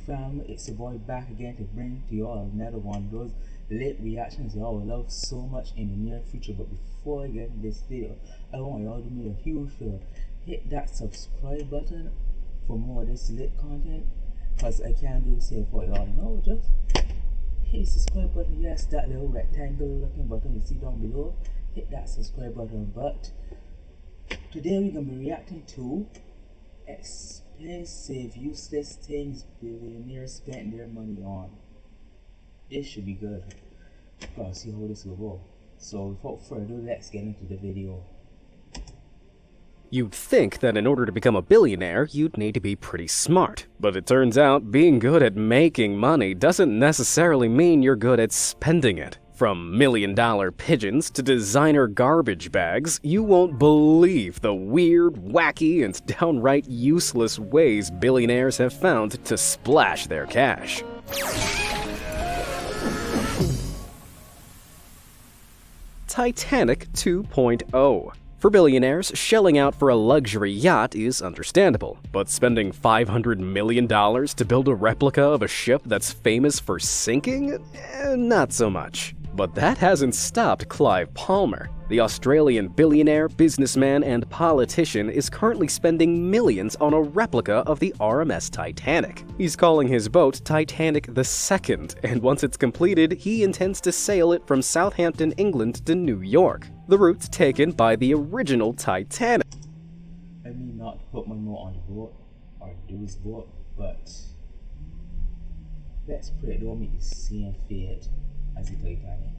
fam, it's your boy back again to bring to you all another one of those lit reactions y'all will love so much in the near future. But before I get into this video, I want y'all to do me a huge favor. Hit that subscribe button for more of this lit content, because I can't do this here for y'all. No, just hit the subscribe button. Yes, that little rectangular looking button you see down below. Hit that subscribe button. But today we're gonna be reacting to expensive, useless things billionaires spent their money on. This should be good. Gotta see how this will go. So without further ado, let's get into the video. You'd think that in order to become a billionaire, you'd need to be pretty smart. But it turns out being good at making money doesn't necessarily mean you're good at spending it. From million-dollar pigeons to designer garbage bags, you won't believe the weird, wacky, and downright useless ways billionaires have found to splash their cash. Titanic 2.0. For billionaires, shelling out for a luxury yacht is understandable, but spending $500 million to build a replica of a ship that's famous for sinking? Not so much. But that hasn't stopped Clive Palmer. The Australian billionaire, businessman, and politician is currently spending millions on a replica of the RMS Titanic. He's calling his boat Titanic II, and once it's completed, he intends to sail it from Southampton, England to New York, the route taken by the original Titanic. I mean, not to put my note on the boat or Dude's boat, but let's pray it don't meet the same fate as the Titanic.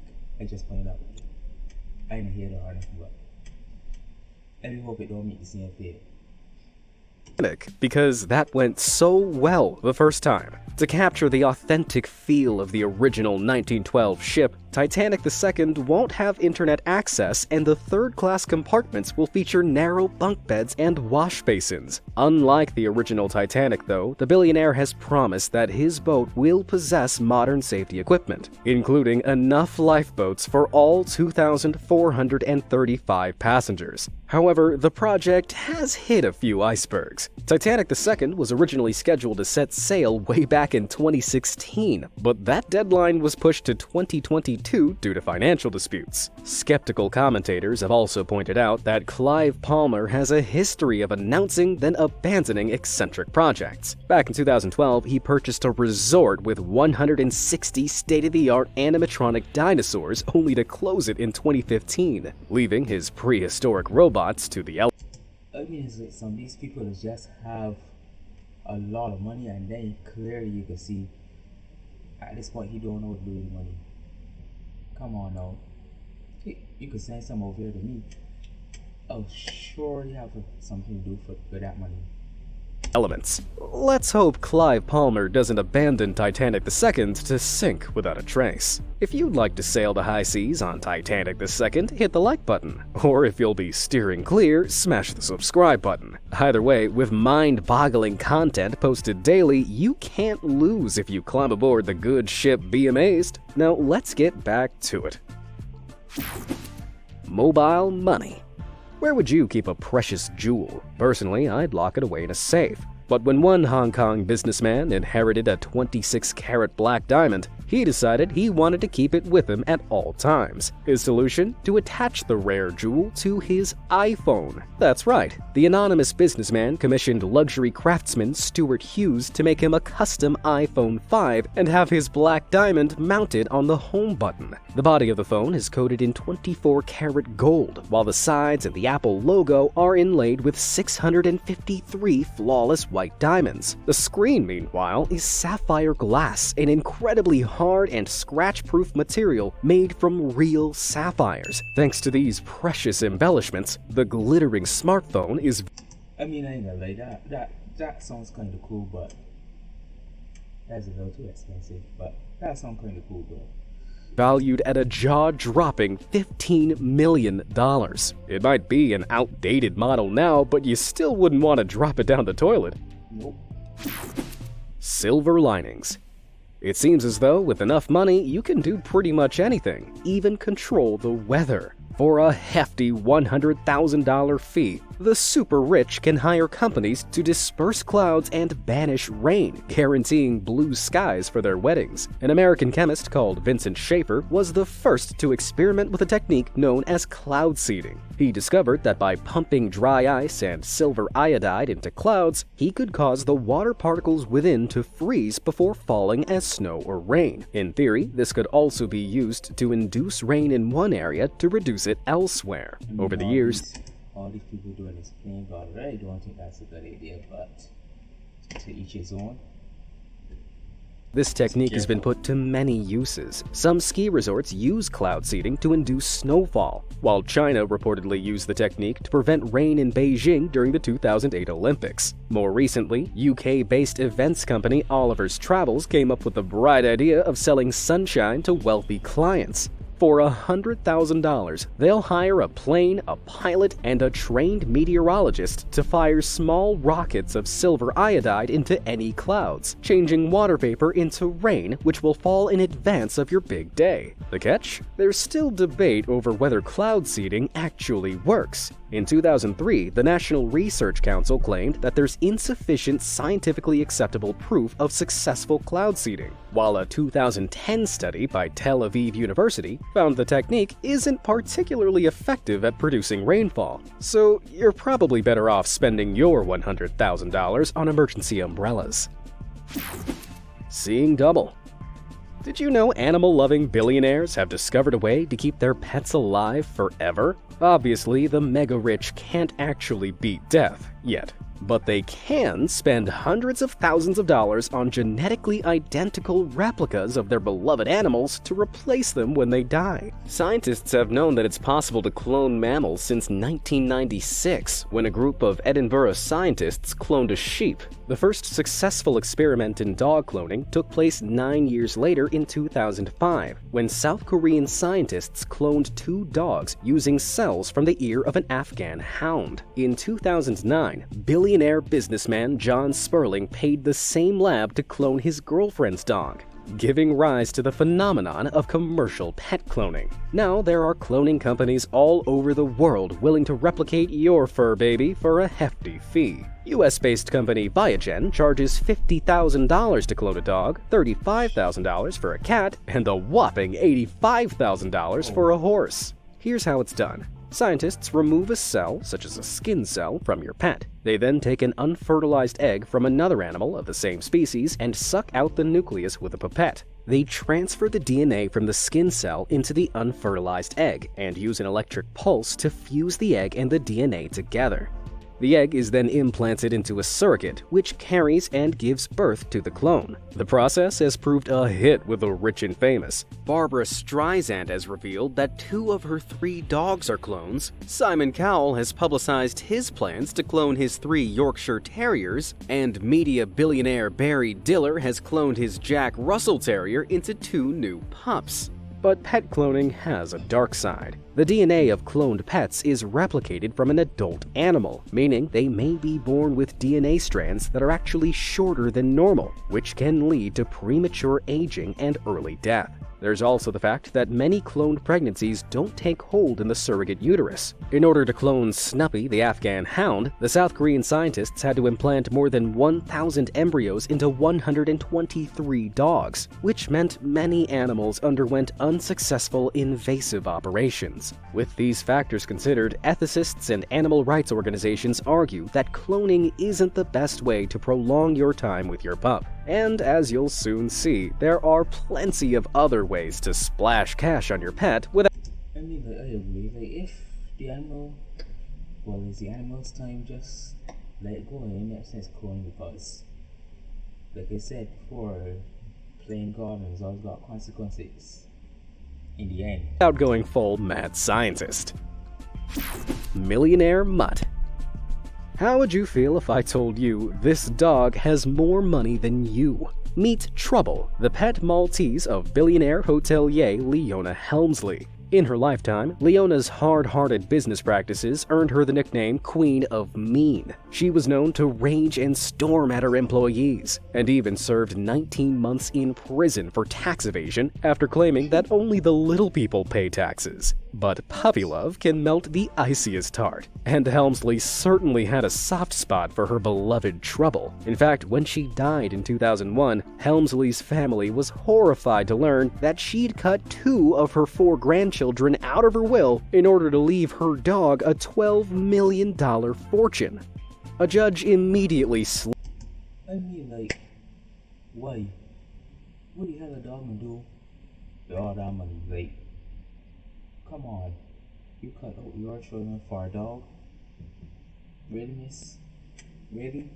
I just pointed out. I didn't hear the harness, but I hope it don't meet the same fate. Because that went so well the first time. To capture the authentic feel of the original 1912 ship, Titanic II won't have internet access, and the third-class compartments will feature narrow bunk beds and wash basins. Unlike the original Titanic, though, the billionaire has promised that his boat will possess modern safety equipment, including enough lifeboats for all 2,435 passengers. However, the project has hit a few icebergs. Titanic II was originally scheduled to set sail way back in 2016, but that deadline was pushed to 2022 due to financial disputes. Skeptical commentators have also pointed out that Clive Palmer has a history of announcing then abandoning eccentric projects. Back in 2012, he purchased a resort with 160 state-of-the-art animatronic dinosaurs, only to close it in 2015, leaving his prehistoric robots to the elements. I mean, it's like some of these people that just have a lot of money, and then clearly you can see at this point he don't know what to do with money. Come on now, you could send some over here to me. I'll surely have something to do for that money. Let's hope Clive Palmer doesn't abandon Titanic II to sink without a trace. If you'd like to sail the high seas on Titanic II, hit the like button. Or if you'll be steering clear, smash the subscribe button. Either way, with mind-boggling content posted daily, you can't lose if you climb aboard the good ship Be Amazed. Now let's get back to it. Mobile money. Where would you keep a precious jewel? Personally, I'd lock it away in a safe. But when one Hong Kong businessman inherited a 26-carat black diamond, he decided he wanted to keep it with him at all times. His solution? To attach the rare jewel to his iPhone. That's right, the anonymous businessman commissioned luxury craftsman Stuart Hughes to make him a custom iPhone 5 and have his black diamond mounted on the home button. The body of the phone is coated in 24-karat gold, while the sides and the Apple logo are inlaid with 653 flawless white diamonds. The screen, meanwhile, is sapphire glass, an incredibly hard and scratch-proof material made from real sapphires. Thanks to these precious embellishments, the glittering smartphone is... I mean, I ain't gonna lie, that sounds kind of cool, but that's a little too expensive. But that sounds kind of cool, bro. Valued at a jaw-dropping $15 million. It might be an outdated model now, but you still wouldn't want to drop it down the toilet. Nope. Silver linings. It seems as though with enough money, you can do pretty much anything, even control the weather. For a hefty $100,000 fee, The super rich can hire companies to disperse clouds and banish rain, guaranteeing blue skies for their weddings. An American chemist called Vincent Schaefer was the first to experiment with a technique known as cloud seeding. He discovered that by pumping dry ice and silver iodide into clouds, he could cause the water particles within to freeze before falling as snow or rain. In theory, this could also be used to induce rain in one area to reduce it elsewhere. Over the years, all these people doing this playing God, I really don't think that's a good idea, but to each his own. This technique has been put to many uses. Some ski resorts use cloud seeding to induce snowfall, while China reportedly used the technique to prevent rain in Beijing during the 2008 Olympics. More recently, UK-based events company Oliver's Travels came up with the bright idea of selling sunshine to wealthy clients. For $100,000, they'll hire a plane, a pilot, and a trained meteorologist to fire small rockets of silver iodide into any clouds, changing water vapor into rain, which will fall in advance of your big day. The catch? There's still debate over whether cloud seeding actually works. In 2003, the National Research Council claimed that there's insufficient scientifically acceptable proof of successful cloud seeding, while a 2010 study by Tel Aviv University found the technique isn't particularly effective at producing rainfall. So you're probably better off spending your $100,000 on emergency umbrellas. Seeing double. Did you know animal-loving billionaires have discovered a way to keep their pets alive forever? Obviously, the mega-rich can't actually beat death yet, but they can spend hundreds of thousands of dollars on genetically identical replicas of their beloved animals to replace them when they die. Scientists have known that it's possible to clone mammals since 1996, when a group of Edinburgh scientists cloned a sheep. The first successful experiment in dog cloning took place 9 years later in 2005, when South Korean scientists cloned 2 dogs using cells from the ear of an Afghan hound. In 2009, billionaire businessman John Sperling paid the same lab to clone his girlfriend's dog, giving rise to the phenomenon of commercial pet cloning. Now there are cloning companies all over the world willing to replicate your fur baby for a hefty fee. US-based company Biogen charges $50,000 to clone a dog, $35,000 for a cat, and a whopping $85,000 for a horse. Here's how it's done. Scientists remove a cell, such as a skin cell, from your pet. They then take an unfertilized egg from another animal of the same species and suck out the nucleus with a pipette. They transfer the DNA from the skin cell into the unfertilized egg and use an electric pulse to fuse the egg and the DNA together. The egg is then implanted into a surrogate, which carries and gives birth to the clone. The process has proved a hit with the rich and famous. Barbara Streisand has revealed that 2 of her 3 dogs are clones. Simon Cowell has publicized his plans to clone his 3 Yorkshire Terriers, and media billionaire Barry Diller has cloned his Jack Russell Terrier into 2 new pups. But pet cloning has a dark side. The DNA of cloned pets is replicated from an adult animal, meaning they may be born with DNA strands that are actually shorter than normal, which can lead to premature aging and early death. There's also the fact that many cloned pregnancies don't take hold in the surrogate uterus. In order to clone Snuppy, the Afghan hound, the South Korean scientists had to implant more than 1,000 embryos into 123 dogs, which meant many animals underwent unsuccessful invasive operations. With these factors considered, ethicists and animal rights organizations argue that cloning isn't the best way to prolong your time with your pup. And as you'll soon see, there are plenty of other ways to splash cash on your pet without... I mean, I agree. Like, if the animal, well, it's the animal's time, just let it go. It makes sense cloning because, like I said before, playing God has always got consequences in the end. Without going full mad scientist. Millionaire Mutt. How would you feel if I told you this dog has more money than you? Meet Trouble, the pet Maltese of billionaire hotelier Leona Helmsley. In her lifetime, Leona's hard-hearted business practices earned her the nickname Queen of Mean. She was known to rage and storm at her employees, and even served 19 months in prison for tax evasion after claiming that only the little people pay taxes. But puppy love can melt the iciest heart, and Helmsley certainly had a soft spot for her beloved Trouble. In fact, when she died in 2001, Helmsley's family was horrified to learn that she'd cut 2 of her 4 grandchildren out of her will in order to leave her dog a $12 million fortune. A judge immediately I mean, like, why? What the hell a dog gonna do with all that money? Like, come on. You cut out your children for a dog? Really, miss? Really?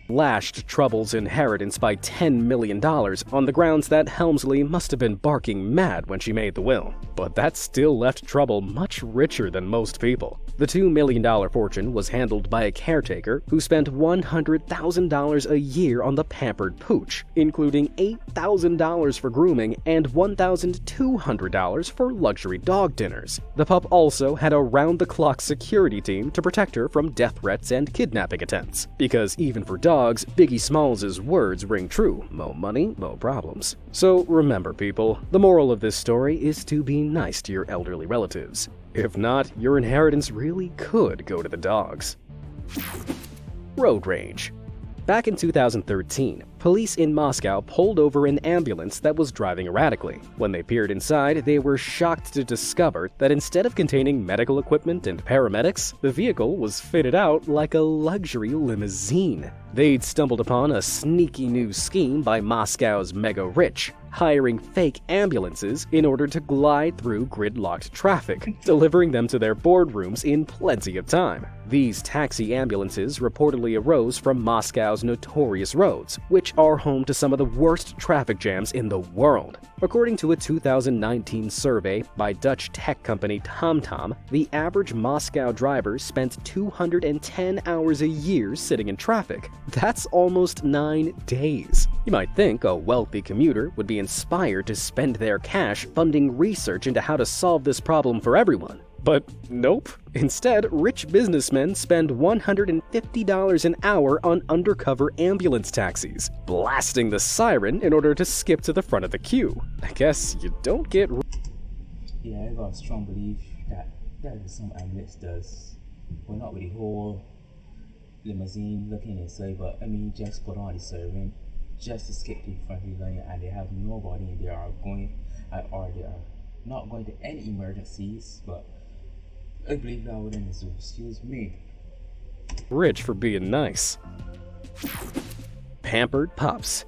lashed Trouble's inheritance by $10 million on the grounds that Helmsley must have been barking mad when she made the will. But that still left Trouble much richer than most people. The $2 million fortune was handled by a caretaker who spent $100,000 a year on the pampered pooch, including $8,000 for grooming and $1,200 for luxury dog dinners. The pup also had a round-the-clock security team to protect her from death threats and kidnapping attempts, because even for dogs, Biggie Smalls' words ring true: mo money, mo problems. So remember, people, the moral of this story is to be nice to your elderly relatives. If not, your inheritance really could go to the dogs. Road rage. Back in 2013, police in Moscow pulled over an ambulance that was driving erratically. When they peered inside, they were shocked to discover that instead of containing medical equipment and paramedics, the vehicle was fitted out like a luxury limousine. They'd stumbled upon a sneaky new scheme by Moscow's mega-rich, hiring fake ambulances in order to glide through gridlocked traffic, delivering them to their boardrooms in plenty of time. These taxi ambulances reportedly arose from Moscow's notorious roads, which are home to some of the worst traffic jams in the world. According to a 2019 survey by Dutch tech company TomTom, the average Moscow driver spent 210 hours a year sitting in traffic. That's almost 9 days. You might think a wealthy commuter would be inspired to spend their cash funding research into how to solve this problem for everyone. But nope. Instead, rich businessmen spend $150 an hour on undercover ambulance taxis, blasting the siren in order to skip to the front of the queue. I guess you don't get... Yeah, I got a strong belief that is some ambulance does. Well, not with the whole limousine looking inside, but I mean, just put on the siren just to skip to the front of the line, and they have nobody in there or they are not going to any emergencies, but I believe that wouldn't excuse me. Rich for being nice. Pampered pups.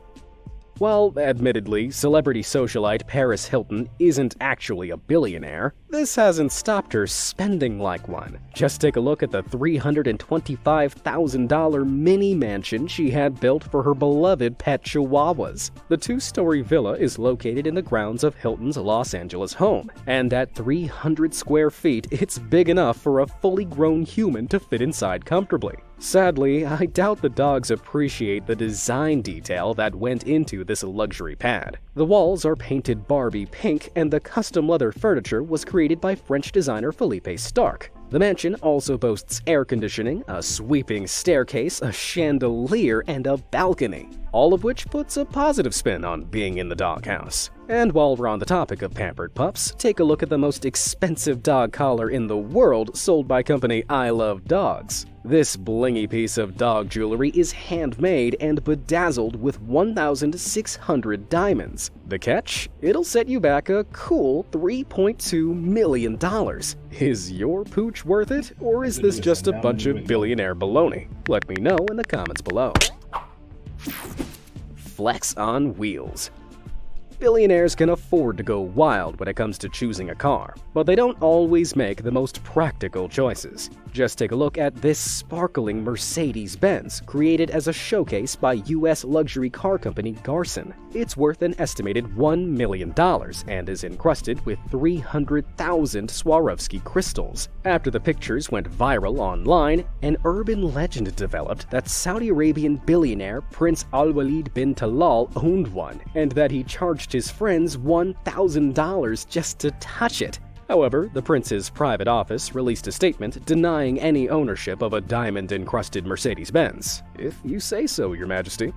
While, admittedly, celebrity socialite Paris Hilton isn't actually a billionaire, this hasn't stopped her spending like one. Just take a look at the $325,000 mini mansion she had built for her beloved pet chihuahuas. The 2-story villa is located in the grounds of Hilton's Los Angeles home, and at 300 square feet, it's big enough for a fully grown human to fit inside comfortably. Sadly, I doubt the dogs appreciate the design detail that went into this luxury pad. The walls are painted Barbie pink, and the custom leather furniture was created by French designer Philippe Starck. The mansion also boasts air conditioning, a sweeping staircase, a chandelier, and a balcony, all of which puts a positive spin on being in the doghouse. And while we're on the topic of pampered pups, take a look at the most expensive dog collar in the world sold by company I Love Dogs. This blingy piece of dog jewelry is handmade and bedazzled with 1,600 diamonds. The catch? It'll set you back a cool $3.2 million. Is your pooch worth it, or is this just a bunch of billionaire baloney? Let me know in the comments below. Flex on wheels. Billionaires can afford to go wild when it comes to choosing a car, but they don't always make the most practical choices. Just take a look at this sparkling Mercedes-Benz, created as a showcase by US luxury car company Garson. It's worth an estimated $1 million and is encrusted with 300,000 Swarovski crystals. After the pictures went viral online, an urban legend developed that Saudi Arabian billionaire Prince Al-Walid bin Talal owned one, and that he charged his friends $1,000 just to touch it. However, the prince's private office released a statement denying any ownership of a diamond-encrusted Mercedes-Benz. If you say so, Your Majesty.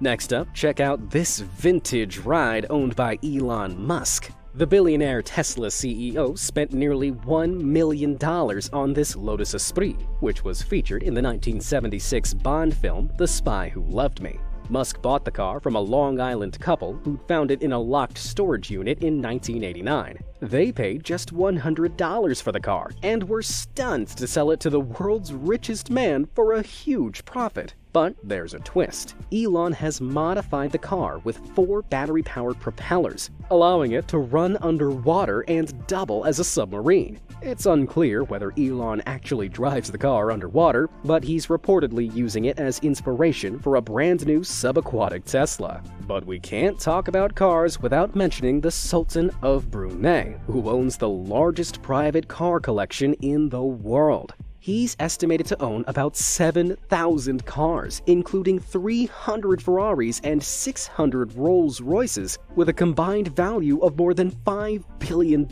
Next up, check out this vintage ride owned by Elon Musk. The billionaire Tesla CEO spent nearly $1 million on this Lotus Esprit, which was featured in the 1976 Bond film The Spy Who Loved Me. Musk bought the car from a Long Island couple who found it in a locked storage unit in 1989. They paid just $100 for the car and were stunned to sell it to the world's richest man for a huge profit. But there's a twist. Elon has modified the car with 4 battery-powered propellers, allowing it to run underwater and double as a submarine. It's unclear whether Elon actually drives the car underwater, but he's reportedly using it as inspiration for a brand new subaquatic Tesla. But we can't talk about cars without mentioning the Sultan of Brunei, who owns the largest private car collection in the world. He's estimated to own about 7,000 cars, including 300 Ferraris and 600 Rolls-Royces, with a combined value of more than $5 billion.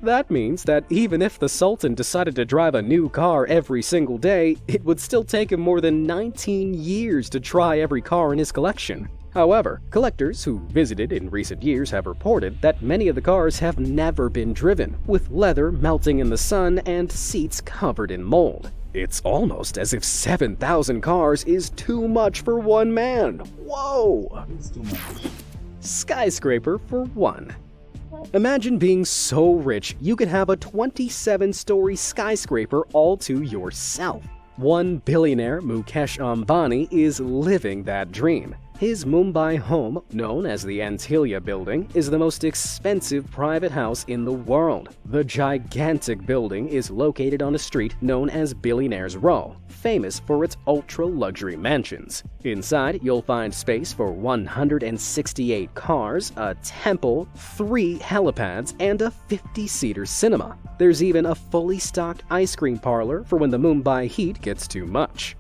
That means that even if the Sultan decided to drive a new car every single day, it would still take him more than 19 years to try every car in his collection. However, collectors who visited in recent years have reported that many of the cars have never been driven, with leather melting in the sun and seats covered in mold. It's almost as if 7,000 cars is too much for one man. Whoa! It's too much. Skyscraper for one. Imagine being so rich you could have a 27-story skyscraper all to yourself. One billionaire, Mukesh Ambani, is living that dream. His Mumbai home, known as the Antilia Building, is the most expensive private house in the world. The gigantic building is located on a street known as Billionaires Row, famous for its ultra-luxury mansions. Inside, you'll find space for 168 cars, a temple, 3 helipads, and a 50-seater cinema. There's even a fully stocked ice cream parlor for when the Mumbai heat gets too much.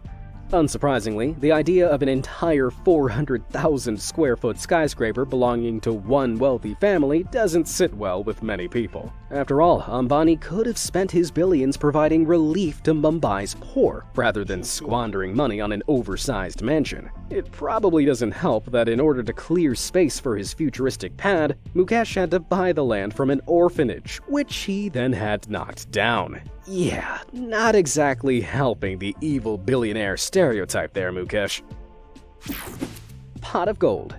Unsurprisingly, the idea of an entire 400,000 square foot skyscraper belonging to one wealthy family doesn't sit well with many people. After all, Ambani could have spent his billions providing relief to Mumbai's poor, rather than squandering money on an oversized mansion. It probably doesn't help that in order to clear space for his futuristic pad, Mukesh had to buy the land from an orphanage, which he then had knocked down. Yeah, not exactly helping the evil billionaire stereotype there, Mukesh. Pot of gold.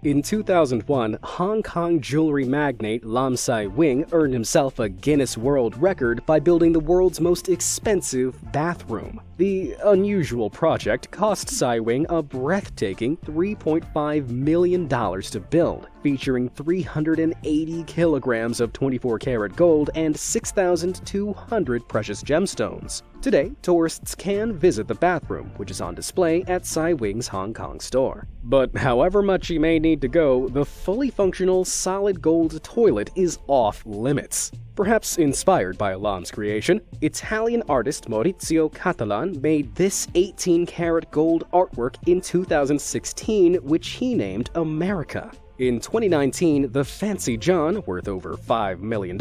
In 2001, Hong Kong jewelry magnate Lam Sai-wing earned himself a Guinness World Record by building the world's most expensive bathroom. The unusual project cost Sai-wing a breathtaking $3.5 million to build, featuring 380 kilograms of 24-karat gold and 6,200 precious gemstones. Today, tourists can visit the bathroom, which is on display at Sai-wing's Hong Kong store. But however much you may need to go, the fully functional solid gold toilet is off limits. Perhaps inspired by Lam's creation, Italian artist Maurizio Catalan made this 18-karat gold artwork in 2016, which he named America. In 2019, the Fancy John, worth over $5 million,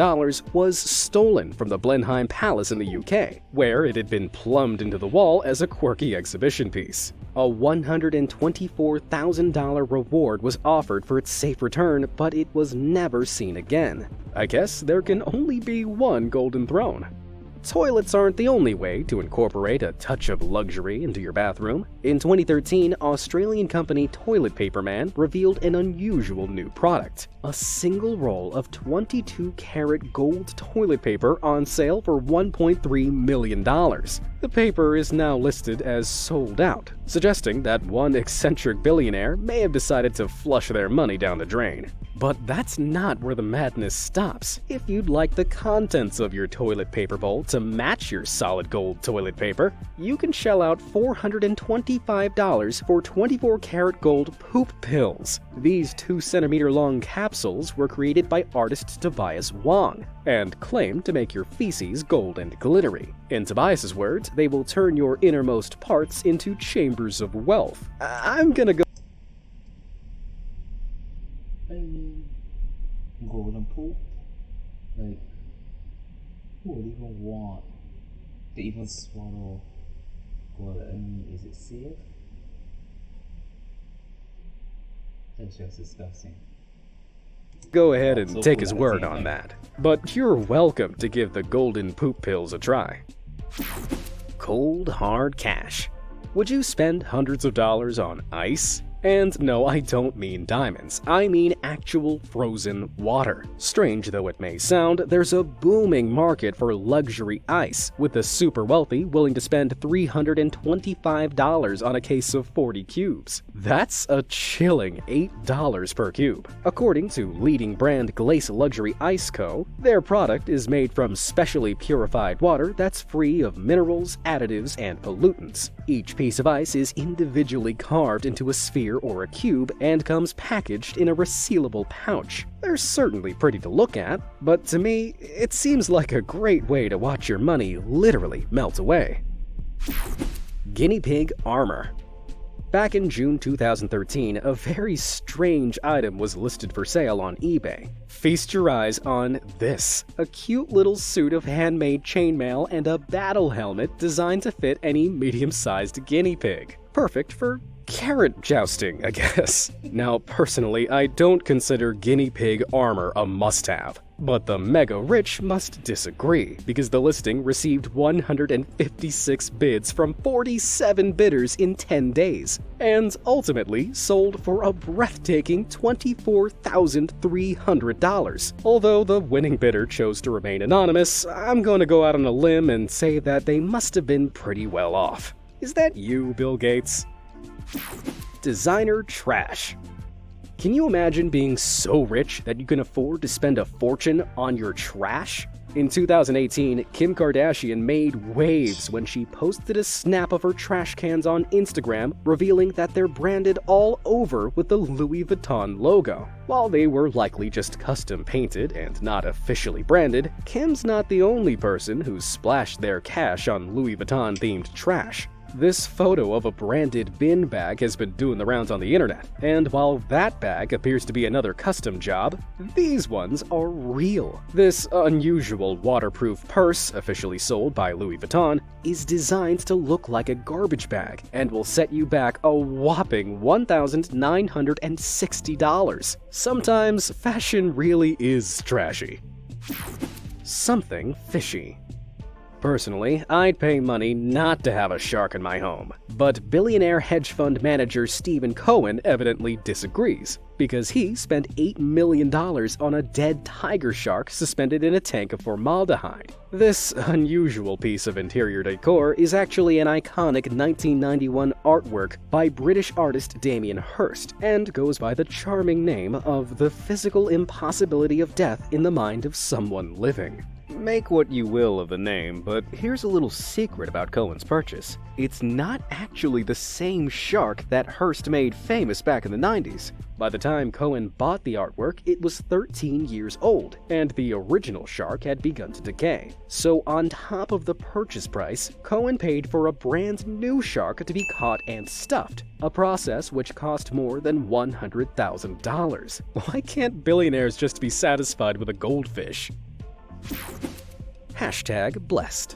was stolen from the Blenheim Palace in the UK, where it had been plumbed into the wall as a quirky exhibition piece. A $124,000 reward was offered for its safe return, but it was never seen again. I guess there can only be one golden throne. Toilets aren't the only way to incorporate a touch of luxury into your bathroom. In 2013, Australian company Toilet Paper Man revealed an unusual new product: a single roll of 22-karat gold toilet paper on sale for $1.3 million. The paper is now listed as sold out, suggesting that one eccentric billionaire may have decided to flush their money down the drain. But that's not where the madness stops. If you'd like the contents of your toilet paper bowl to match your solid gold toilet paper, you can shell out $425 for 24-karat gold poop pills. These 2-centimeter long capsules were created by artist Tobias Wong and claim to make your feces gold and glittery. In Tobias's words, they will turn your innermost parts into chambers of wealth. I'm gonna go Golden poop. Like, who would even want to even swallow gold? I mean, is it safe? That's just disgusting. Go ahead and So take cool his at the word same on time. that. But you're welcome to give the golden poop pills a try. Cold hard cash. Would you spend hundreds of dollars on ice? And no, I don't mean diamonds. I mean actual frozen water. Strange though it may sound, there's a booming market for luxury ice, with the super wealthy willing to spend $325 on a case of 40 cubes. That's a chilling $8 per cube. According to leading brand Glace Luxury Ice Co., their product is made from specially purified water that's free of minerals, additives, and pollutants. Each piece of ice is individually carved into a sphere or a cube and comes packaged in a resealable pouch. They're certainly pretty to look at, but to me, it seems like a great way to watch your money literally melt away. Guinea pig armor. Back in June 2013, a very strange item was listed for sale on eBay. Feast your eyes on this: a cute little suit of handmade chainmail and a battle helmet designed to fit any medium-sized guinea pig. Perfect for carrot jousting, I guess. Now, personally, I don't consider guinea pig armor a must-have. But the mega rich must disagree, because the listing received 156 bids from 47 bidders in 10 days, and ultimately sold for a breathtaking $24,300. Although the winning bidder chose to remain anonymous, I'm going to go out on a limb and say that they must have been pretty well off. Is that you, Bill Gates? Designer trash. Can you imagine being so rich that you can afford to spend a fortune on your trash? In 2018, Kim Kardashian made waves when she posted a snap of her trash cans on Instagram, revealing that they're branded all over with the Louis Vuitton logo. While they were likely just custom painted and not officially branded, Kim's not the only person who's splashed their cash on Louis Vuitton-themed trash. This photo of a branded bin bag has been doing the rounds on the internet, and while that bag appears to be another custom job, these ones are real. This unusual waterproof purse, officially sold by Louis Vuitton, is designed to look like a garbage bag and will set you back a whopping $1,960. Sometimes fashion really is trashy. Something fishy. Personally, I'd pay money not to have a shark in my home, but billionaire hedge fund manager Stephen Cohen evidently disagrees, because he spent $8 million on a dead tiger shark suspended in a tank of formaldehyde. This unusual piece of interior decor is actually an iconic 1991 artwork by British artist Damien Hirst, and goes by the charming name of The Physical Impossibility of Death in the Mind of Someone Living. Make what you will of the name, but here's a little secret about Cohen's purchase. It's not actually the same shark that Hearst made famous back in the 90s. By the time Cohen bought the artwork, it was 13 years old, and the original shark had begun to decay. So on top of the purchase price, Cohen paid for a brand new shark to be caught and stuffed, a process which cost more than $100,000. Why can't billionaires just be satisfied with a goldfish? #blessed.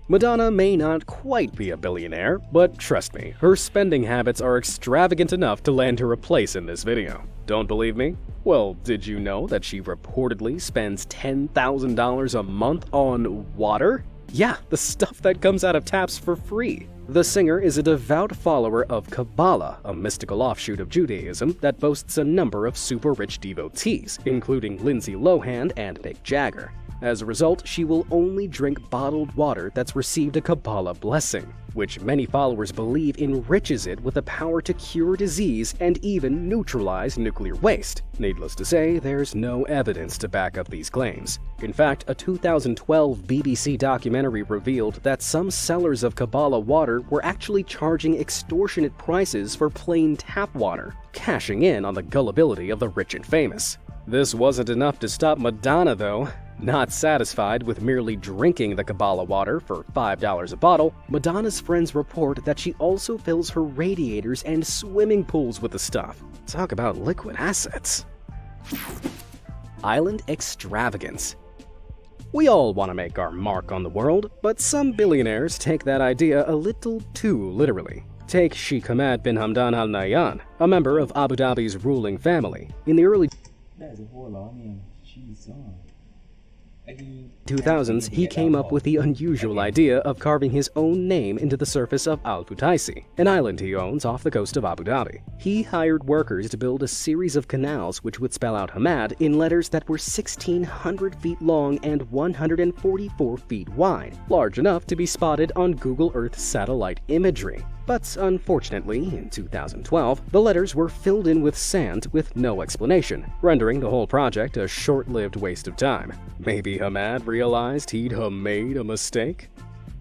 Madonna may not quite be a billionaire, but trust me, her spending habits are extravagant enough to land her a place in this video. Don't believe me? Well, did you know that she reportedly spends $10,000 a month on water? Yeah, the stuff that comes out of taps for free. The singer is a devout follower of Kabbalah, a mystical offshoot of Judaism that boasts a number of super rich devotees, including Lindsay Lohan and Mick Jagger. As a result, she will only drink bottled water that's received a Kabbalah blessing, which many followers believe enriches it with the power to cure disease and even neutralize nuclear waste. Needless to say, there's no evidence to back up these claims. In fact, a 2012 BBC documentary revealed that some sellers of Kabbalah water were actually charging extortionate prices for plain tap water, cashing in on the gullibility of the rich and famous. This wasn't enough to stop Madonna, though. Not satisfied with merely drinking the Kabbalah water for $5 a bottle, Madonna's friends report that she also fills her radiators and swimming pools with the stuff. Talk about liquid assets. Island extravagance. We all want to make our mark on the world, but some billionaires take that idea a little too literally. Take Sheikh Hamad bin Hamdan Al Nahyan, a member of Abu Dhabi's ruling family. In the early That is a whole lot. I mean, she's on. 2000s, he came up with the unusual idea of carving his own name into the surface of Al Futaisi, an island he owns off the coast of Abu Dhabi. He hired workers to build a series of canals which would spell out Hamad in letters that were 1,600 feet long and 144 feet wide, large enough to be spotted on Google Earth satellite imagery. But unfortunately, in 2012, the letters were filled in with sand with no explanation, rendering the whole project a short-lived waste of time. Maybe Hamad realized he'd made a mistake?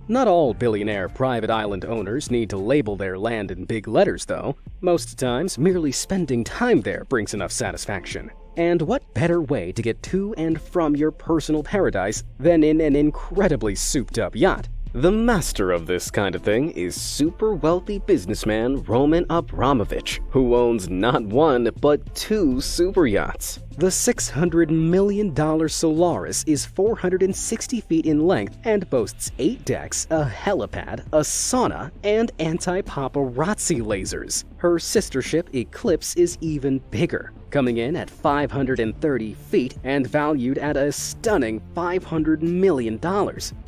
Not all billionaire private island owners need to label their land in big letters, though. Most times, merely spending time there brings enough satisfaction. And what better way to get to and from your personal paradise than in an incredibly souped-up yacht? The master of this kind of thing is super wealthy businessman Roman Abramovich, who owns not one but two super yachts. The $600 million Solaris is 460 feet in length and boasts 8 decks, a helipad, a sauna, and anti-paparazzi lasers. Her sister ship Eclipse is even bigger, coming in at 530 feet and valued at a stunning $500 million.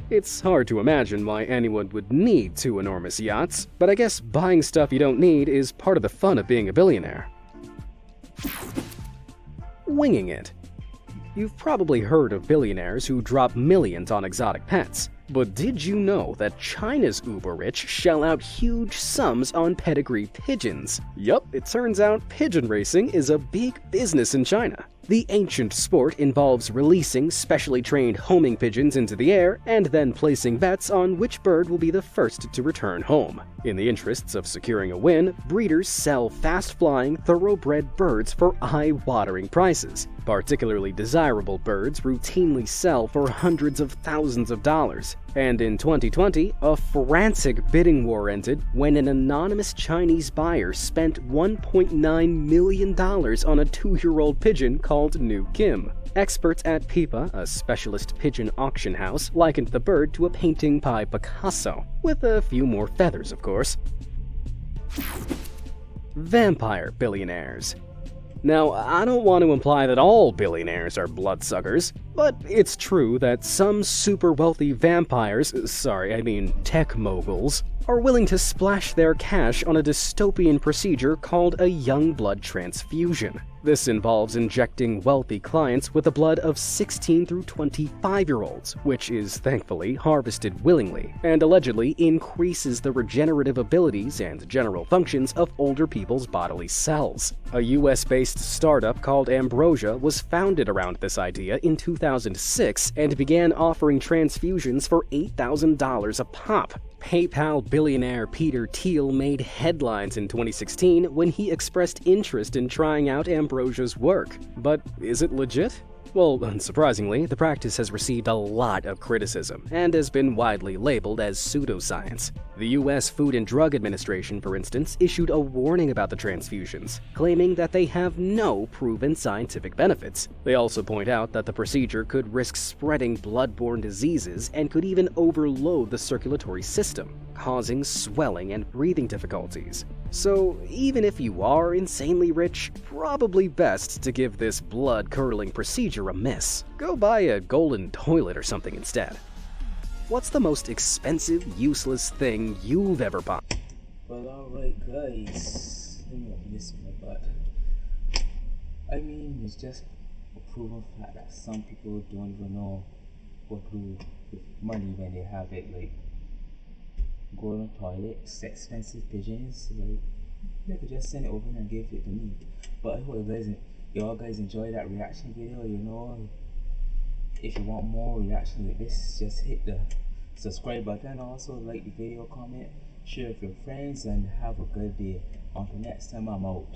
It's hard to imagine why anyone would need two enormous yachts, but I guess buying stuff you don't need is part of the fun of being a billionaire. Winging it. You've probably heard of billionaires who drop millions on exotic pets. But did you know that China's uber-rich shell out huge sums on pedigree pigeons? Yup, it turns out pigeon racing is a big business in China. The ancient sport involves releasing specially trained homing pigeons into the air and then placing bets on which bird will be the first to return home. In the interests of securing a win, breeders sell fast-flying, thoroughbred birds for eye-watering prices. Particularly desirable birds routinely sell for hundreds of thousands of dollars. And in 2020, a frantic bidding war ended when an anonymous Chinese buyer spent $1.9 million on a 2-year-old pigeon called New Kim. Experts at Pipa, a specialist pigeon auction house, likened the bird to a painting by Picasso, with a few more feathers, of course. Vampire billionaires. Now, I don't want to imply that all billionaires are bloodsuckers, but it's true that some super wealthy vampires, tech moguls, are willing to splash their cash on a dystopian procedure called a young blood transfusion. This involves injecting wealthy clients with the blood of 16 through 25-year-olds, which is thankfully harvested willingly, and allegedly increases the regenerative abilities and general functions of older people's bodily cells. A US-based startup called Ambrosia was founded around this idea in 2006 and began offering transfusions for $8,000 a pop. PayPal billionaire Peter Thiel made headlines in 2016 when he expressed interest in trying out Ambrosia's work. But is it legit? Well, unsurprisingly, the practice has received a lot of criticism and has been widely labeled as pseudoscience. The US Food and Drug Administration, for instance, issued a warning about the transfusions, claiming that they have no proven scientific benefits. They also point out that the procedure could risk spreading blood-borne diseases and could even overload the circulatory system, causing swelling and breathing difficulties. So, even if you are insanely rich, probably best to give this blood-curdling procedure a miss. Go buy a golden toilet or something instead. What's the most expensive, useless thing you've ever bought? Well, alright guys, let me open this one, but I mean, it's just a proven fact that some people don't even know what to do with money when they have it, like going to the toilet, expensive pigeons, like they could just send it over and give it to me. But I hope y'all guys enjoy that reaction video. You know, if you want more reaction like this, just hit the subscribe button. Also like the video, comment, share with your friends, and have a good day. Until next time, I'm out.